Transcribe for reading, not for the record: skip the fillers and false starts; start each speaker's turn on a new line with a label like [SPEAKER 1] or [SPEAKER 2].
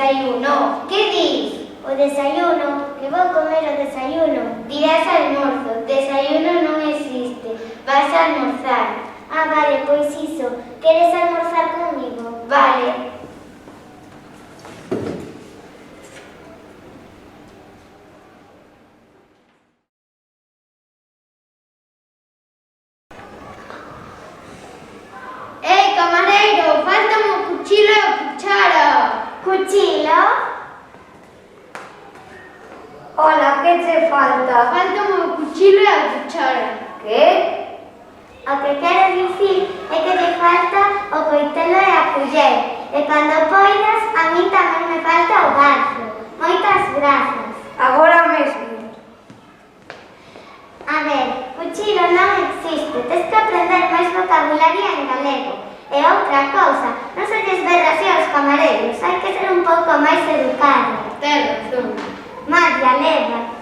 [SPEAKER 1] desayuno. Que dis?
[SPEAKER 2] O desayuno, que vou comer o desayuno.
[SPEAKER 1] Dirás almorzo, desayuno non existe, vas a almorzar.
[SPEAKER 2] Ah, vale, pois iso. Queres almorzar comigo?
[SPEAKER 1] Vale. Camareiro, faltan o cuchillo e a cuchara.
[SPEAKER 2] Cuchilo?
[SPEAKER 3] Hola, que che falta?
[SPEAKER 1] Faltan o cuchillo e a cuchara.
[SPEAKER 3] Que?
[SPEAKER 2] O que quero dicir é que te falta o coitelo e a culler. E cando poidas, a min tamén me falta o garfo. Moitas grazas.
[SPEAKER 3] Agora mesmo.
[SPEAKER 2] A ver, cuchilo non existe. Tes que aprender máis vocabulario en galego. E outra cousa, non se lles ver así aos camareiros. Hai que ser un pouco máis educado.
[SPEAKER 1] Ten razón.
[SPEAKER 2] Madia, leva.